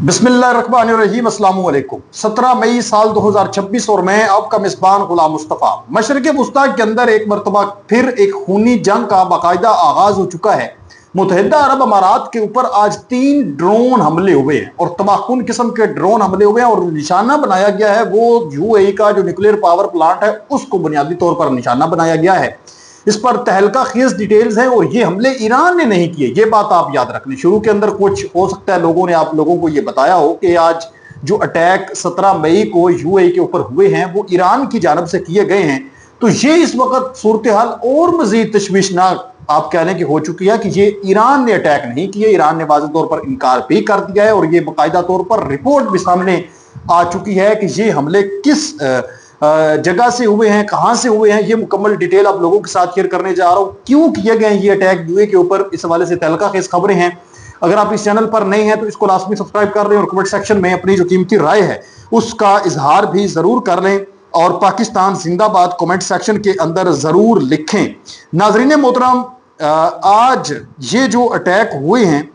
बिस्मिल्लाहिर्रहमानिर्रहीम अस्सलाम वालेकुम। 17 मई साल 2026 और मैं आपका मेज़बान गुलाम मुस्तफ़ा। मशरिक़ वुस्ता के अंदर एक मरतबा फिर एक खूनी जंग का बाकायदा आगाज हो चुका है। मुत्तहिदा अरब अमारात के ऊपर आज 3 ड्रोन हमले हुए हैं और तबाहकुन किस्म के ड्रोन हमले हुए हैं और निशाना बनाया गया है वो यूएई का जो न्यूक्लियर पावर प्लांट है उसको बुनियादी तौर पर निशाना बनाया गया है। इस पर तहलका खेज डिटेल्स हैं और ये हमले ईरान ने नहीं किए, ये बात आप याद रखनी। शुरू के अंदर कुछ हो सकता है लोगों ने आप लोगों को ये बताया हो कि आज जो अटैक 17 मई को यूएई के ऊपर हुए हैं वो ईरान की जानब से किए गए हैं। तो ये इस वक्त सूरत हाल और मजीद तशवीशनाक आप कहने की हो चुकी है कि ये ईरान ने अटैक नहीं किए। ईरान ने वाज़ेह तौर पर इनकार भी कर दिया है और ये बाकायदा तौर पर रिपोर्ट भी सामने आ चुकी है कि ये हमले किस जगह से हुए हैं, कहां से हुए हैं। ये मुकम्मल डिटेल आप लोगों के साथ शेयर करने जा रहा हूं। क्यों किए गए ये अटैक यूएई के ऊपर, इस हवाले से तहलका खेज खबरें हैं। अगर आप इस चैनल पर नए हैं तो इसको लाजमी सब्सक्राइब कर लें और कमेंट सेक्शन में अपनी जो कीमती राय है उसका इजहार भी जरूर कर लें और पाकिस्तान जिंदाबाद कमेंट सेक्शन के अंदर जरूर लिखें। नाजरीन मोहतरम, आज ये जो अटैक हुए हैं,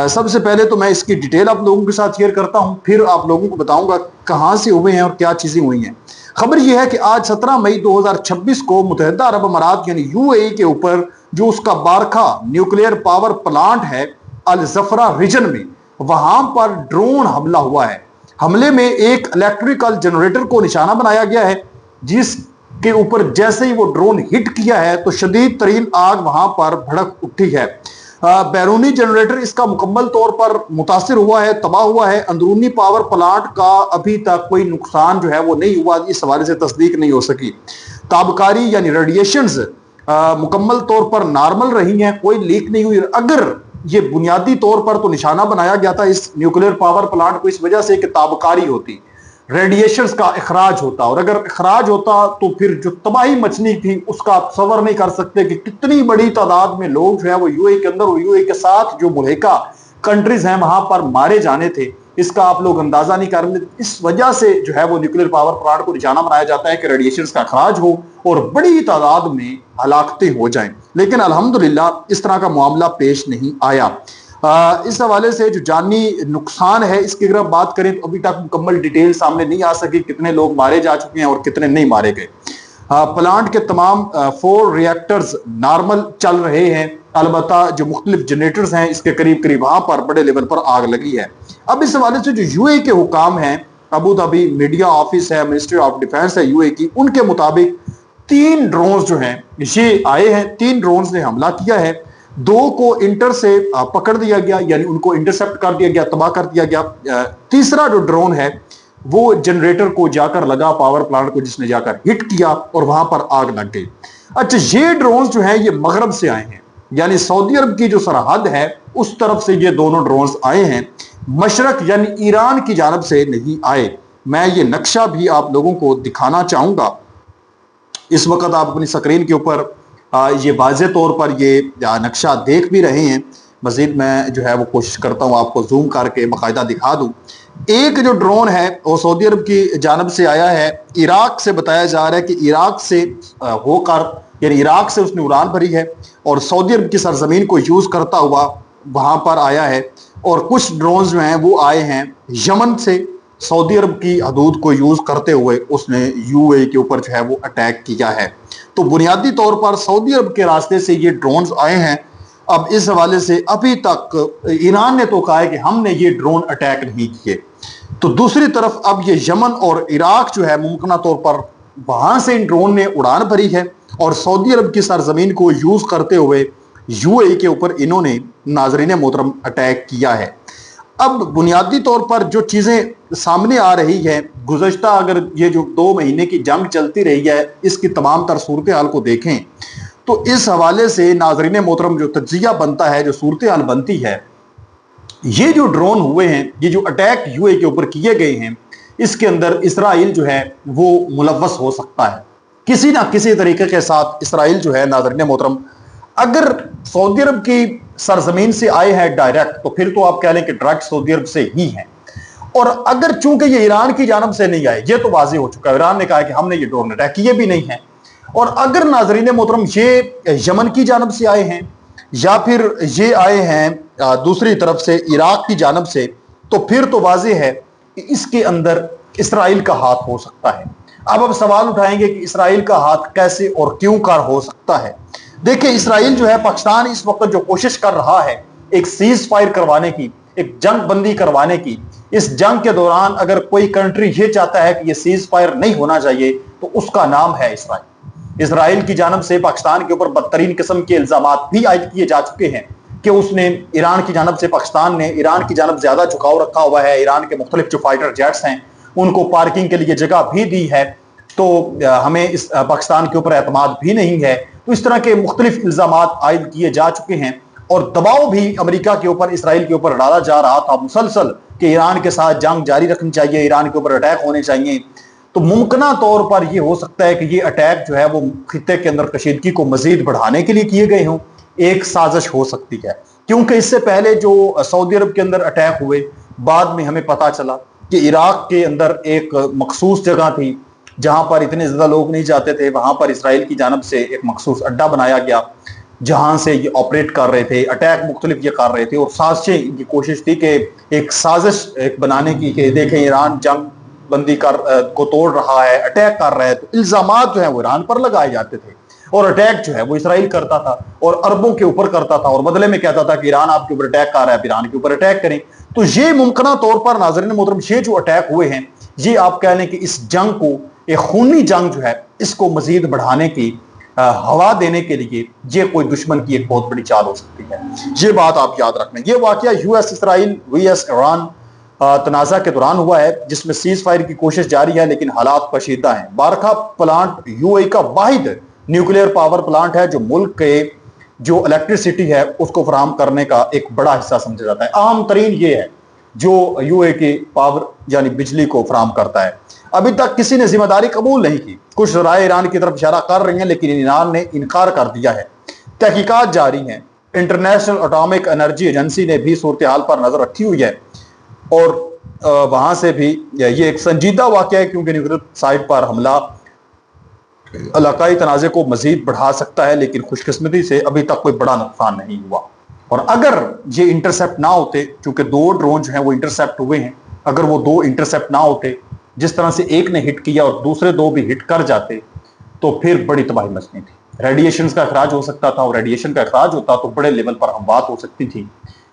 सबसे पहले तो मैं इसकी डिटेल आप लोगों के साथ शेयर करता हूं, फिर आप लोगों को बताऊंगा कहां से हुए हैं और क्या चीजें हुई हैं। खबर यह है कि आज 17 मई 2026 को मुत्तहिदा अरब अमारात यानी यूएई के ऊपर जो उसका बारखा न्यूक्लियर पावर प्लांट है अल जफरा रीजन में, वहां पर ड्रोन हमला हुआ है। हमले में एक इलेक्ट्रिकल जनरेटर को निशाना बनाया गया है जिसके ऊपर जैसे ही वो ड्रोन हिट किया है तो शदीद तरीन आग वहां पर भड़क उठी है। बैरूनी जनरेटर इसका मुकम्मल तौर पर मुतासिर हुआ है, तबाह हुआ है। अंदरूनी पावर प्लांट का अभी तक कोई नुकसान जो है वो नहीं हुआ, इस हवाले से तस्दीक नहीं हो सकी। ताबकारी यानी रेडिएशंस मुकम्मल तौर पर नॉर्मल रही हैं, कोई लीक नहीं हुई। अगर ये बुनियादी तौर पर तो निशाना बनाया गया था इस न्यूक्लियर पावर प्लांट को इस वजह से कि ताबकारी होती, रेडिएशंस का इखराज होता, और अगर इखराज होता तो फिर जो तबाही मचनी थी उसका आप सवर नहीं कर सकते कि कितनी बड़ी तादाद में लोग जो है वो यूएई के अंदर और यूएई के साथ जो मुल्हिका कंट्रीज हैं वहां पर मारे जाने थे। इसका आप लोग अंदाजा नहीं कर रहे। इस वजह से जो है वो न्यूक्लियर पावर प्लांट को निशाना बनाया जाता है कि रेडिएशंस का इखराज हो और बड़ी तादाद में हलाकतें हो जाएं, लेकिन अल्हम्दुलिल्लाह इस तरह का मामला पेश नहीं आया। इस हवाले से जो जानी नुकसान है इसकी अगर बात करें तो अभी तक मुकम्मल डिटेल सामने नहीं आ सकी, कितने लोग मारे जा चुके हैं और कितने नहीं मारे गए। प्लांट के तमाम 4 रिएक्टर्स नॉर्मल चल रहे हैं, अलबत्ता जो मुख्तलिफ जनरेटर्स हैं इसके करीब करीब वहां पर बड़े लेवल पर आग लगी है। अब इस हवाले से जो यूएई के हुकाम हैं, अबू धाबी मीडिया ऑफिस है, मिनिस्ट्री ऑफ डिफेंस है यूएई की, उनके मुताबिक 3 ड्रोन्स जो हैं ये आए हैं। 3 ड्रोन्स ने हमला किया है, 2 को इंटर से पकड़ दिया गया यानी उनको इंटरसेप्ट कर दिया गया, तबाह कर दिया गया। तीसरा जो ड्रोन है वो जनरेटर को जाकर लगा, पावर प्लांट को जिसने जाकर हिट किया और वहां पर आग लग गई। अच्छा, ये ड्रोन्स जो हैं ये मगरब से आए हैं, यानी सऊदी अरब की जो सरहद है उस तरफ से ये दोनों ड्रोन्स आए हैं, मशरक यानी ईरान की जानब से नहीं आए। मैं ये नक्शा भी आप लोगों को दिखाना चाहूंगा। इस वक्त आप अपनी स्क्रीन के ऊपर ये वाज़े तौर पर ये नक्शा देख भी रहे हैं। मजीद मैं जो है वो कोशिश करता हूँ आपको जूम करके बाकायदा दिखा दूँ। एक जो ड्रोन है वो सऊदी अरब की जानब से आया है, इराक से बताया जा रहा है कि इराक से होकर यानी इराक से उसने उड़ान भरी है और सऊदी अरब की सरजमीन को यूज़ करता हुआ वहाँ पर आया है। और कुछ ड्रोन जो हैं वो आए हैं यमन से, सऊदी अरब की हदूद को यूज़ करते हुए उसने यूएई के ऊपर जो है वो अटैक किया है। तो बुनियादी तौर पर सऊदी अरब के रास्ते से ये ड्रोन्स आए हैं। अब इस हवाले से अभी तक ईरान ने तो कहा है कि हमने ये ड्रोन अटैक नहीं किए। तो दूसरी तरफ अब ये यमन और इराक जो है मुमकिन तौर पर वहां से इन ड्रोन ने उड़ान भरी है और सऊदी अरब की सरजमीन को यूज़ करते हुए यूएई के ऊपर इन्होंने नाजरीन मोहतरम अटैक किया है। अब बुनियादी तौर पर जो चीज़ें सामने आ रही है, गुज़श्ता अगर ये जो 2 महीने की जंग चलती रही है इसकी तमाम तर सूरत हाल को देखें तो इस हवाले से नाजरीन मोहतरम जो तज्जिया बनता है, जो सूरत हाल बनती है, ये जो ड्रोन हुए हैं, ये जो अटैक यूएई के ऊपर किए गए हैं, इसके अंदर इसराइल जो है वो मुलव्वस हो सकता है किसी ना किसी तरीके के साथ। इसराइल जो है नाजरीन मोहतरम अगर सऊदी अरब की सरजमीन से आए हैं डायरेक्ट तो फिर तो आप कह लें कि डायरेक्ट सऊदी अरब से ही हैं, और अगर चूंकि ये ईरान की जानब से नहीं आए, ये तो वाज़ेह हो चुका है, ईरान ने कहा कि हमने ये ड्रोन अटैक किए भी नहीं है। और अगर नाजरीन मोहतरम ये यमन की जानब से आए हैं या फिर ये आए हैं दूसरी तरफ से इराक की जानब से, تو پھر تو واضح ہے کہ اس کے اندر اسرائیل کا ہاتھ ہو سکتا ہے۔ اب سوال اٹھائیں گے کہ اسرائیل کا ہاتھ کیسے اور کیوں کر ہو سکتا ہے۔ دیکھیں اسرائیل جو ہے، پاکستان اس وقت جو کوشش کر رہا ہے ایک سیز فائر کروانے کی، ایک جنگ بندی کروانے کی، اس جنگ کے دوران اگر کوئی کنٹری یہ چاہتا ہے کہ یہ سیز فائر نہیں ہونا چاہیے تو اس کا نام ہے اسرائیل۔ اسرائیل کی جانب سے پاکستان کے اوپر بدترین قسم کے الزامات بھی عائد کیے جا چکے ہیں کہ اس نے ایران کی جانب سے، پاکستان نے ایران کی جانب زیادہ جھکاؤ رکھا ہوا ہے، ایران کے مختلف جو فائٹر جیٹس ہیں ان کو پارکنگ کے لیے جگہ بھی دی ہے، تو ہمیں اس پاکستان کے اوپر اعتماد بھی نہیں ہے۔ تو اس طرح کے مختلف الزامات عائد کیے جا چکے ہیں، اور دباؤ بھی امریکہ کے اوپر، اسرائیل کے اوپر ڈالا جا رہا تھا مسلسل کہ ایران کے ساتھ جنگ جاری رکھنی چاہیے، ایران کے اوپر اٹیک ہونے چاہیے۔ تو ممکنہ طور پر یہ ہو سکتا ہے کہ یہ اٹیک جو ہے وہ خطے کے اندر کشیدگی کو مزید بڑھانے کے لیے کیے گئے ہوں، ایک سازش ہو سکتی ہے، کیونکہ اس سے پہلے جو سعودی عرب کے اندر اٹیک ہوئے، بعد میں ہمیں پتا چلا کہ عراق کے اندر ایک مخصوص جگہ تھی جہاں پر اتنے زیادہ لوگ نہیں جاتے تھے، وہاں پر اسرائیل کی جانب سے ایک مخصوص اڈا بنایا گیا جہاں سے یہ آپریٹ کر رہے تھے، اٹیک مختلف یہ کر رہے تھے، اور سازشیں کی کوشش تھی کہ ایک سازش ایک بنانے کی کہ دیکھیں ایران جنگ بندی کو توڑ رہا ہے، اٹیک کر رہا ہے، تو الزامات جو ہیں وہ ایران پر لگائے جاتے تھے، اور اٹیک جو ہے وہ اسرائیل کرتا تھا اور عربوں کے اوپر کرتا تھا، اور بدلے میں کہتا تھا کہ ایران آپ کے اوپر اٹیک کر رہا ہے، ایران کے اوپر اٹیک کریں۔ تو یہ ممکنہ طور پر ناظرین محترم یہ جو اٹیک ہوئے ہیں، یہ آپ کہہ لیں کہ اس جنگ کو، ایک خونی جنگ جو ہے اس کو مزید بڑھانے کی ہوا دینے کے لیے یہ کوئی دشمن کی ایک بہت بڑی چال ہو سکتی ہے۔ یہ بات آپ یاد رکھنا۔ یہ واقعہ یو ایس اسرائیل وی ایس ایران تنازع کے دوران ہوا ہے، جس میں سیز فائر کی کوشش جاری ہے لیکن حالات کشیدہ ہیں۔ بارکھا پلانٹ یو اے کا واحد نیوکلیئر پاور پلانٹ ہے جو ملک کے جو الیکٹریسٹی ہے اس کو فراہم کرنے کا ایک بڑا حصہ سمجھا جاتا ہے۔ عام ترین یہ ہے جو یو اے کے پاور یعنی بجلی کو فراہم کرتا ہے۔ ابھی تک کسی نے ذمہ داری قبول نہیں کی، کچھ ذرائع ایران کی طرف اشارہ کر رہی ہیں لیکن ایران نے انکار کر دیا ہے۔ تحقیقات جاری ہیں، انٹرنیشنل اٹامک انرجی ایجنسی نے بھی صورتحال پر نظر رکھی ہوئی ہے، اور وہاں سے بھی یہ ایک سنجیدہ واقعہ ہے کیونکہ نیوکلیئر سائٹ پر حملہ علاقائی تنازع کو مزید بڑھا سکتا ہے، لیکن خوش قسمتی سے ابھی تک کوئی بڑا نقصان نہیں ہوا۔ اور اگر یہ انٹرسیپٹ نہ ہوتے، چونکہ 2 ڈرون جو ہیں وہ انٹرسیپٹ ہوئے ہیں، اگر وہ 2 انٹرسیپٹ نہ ہوتے، جس طرح سے ایک نے ہٹ کیا اور دوسرے 2 بھی ہٹ کر جاتے، تو پھر بڑی تباہی مچنی تھی، ریڈیشنز کا اخراج ہو سکتا تھا، اور ریڈیشن کا اخراج ہوتا تو بڑے لیول پر اموات ہو سکتی تھی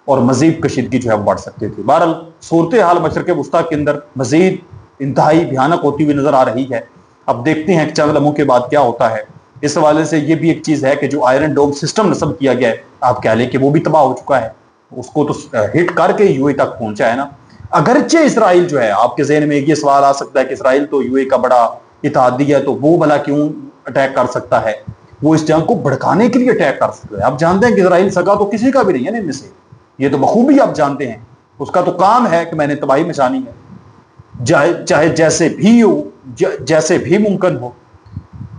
اور مزید کشیدگی جو ہے وہ بڑھ سکتی تھی۔ بہرحال صورتحال مشرق وسطیٰ کے اندر مزید انتہائی بھیانک ہوتی ہوئی نظر آ رہی ہے۔ اب دیکھتے ہیں کہ چند لمحوں کے بعد کیا ہوتا ہے۔ اس حوالے سے یہ بھی ایک چیز ہے کہ جو آئرن ڈوم سسٹم نصب کیا گیا ہے، آپ کہہ لیں کہ وہ بھی تباہ ہو چکا ہے، اس کو تو ہٹ کر کے یو اے تک پہنچا ہے نا۔ اگرچہ اسرائیل جو ہے، آپ کے ذہن میں یہ سوال آ سکتا ہے کہ اسرائیل تو یو اے کا بڑا اتحادی ہے، تو وہ بھلا کیوں اٹیک کر سکتا ہے؟ وہ اس جنگ کو بھڑکانے کے لیے اٹیک کر سکتا ہے۔ آپ جانتے ہیں کہ اسرائیل سگا تو کسی کا بھی نہیں ہے نا ان میں سے، یہ تو بخوبی آپ جانتے ہیں، اس کا تو کام ہے کہ میں نے تباہی مچانی ہے، چاہے جیسے بھی ممکن ہو۔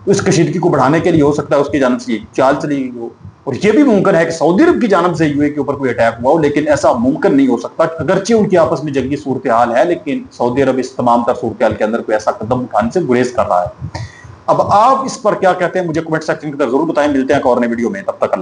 اس کشیدگی کو بڑھانے کے لیے ہو سکتا ہے اس کی جانب سے یہ چال چلی گئی ہو، اور یہ بھی ممکن ہے کہ سعودی عرب کی جانب سے یو اے کے اوپر کوئی اٹیک ہوا ہو، لیکن ایسا ممکن نہیں ہو سکتا، اگرچہ ان کی آپس میں جنگی صورتحال ہے، لیکن سعودی عرب اس تمام تر صورتحال کے اندر کوئی ایسا قدم اٹھانے سے گریز کر رہا ہے۔ اب آپ اس پر کیا کہتے ہیں مجھے کمنٹ سیکشن کے اندر ضرور بتائیں۔ ملتے ہیں ایک اور نئی ویڈیو میں، تب تک اللہ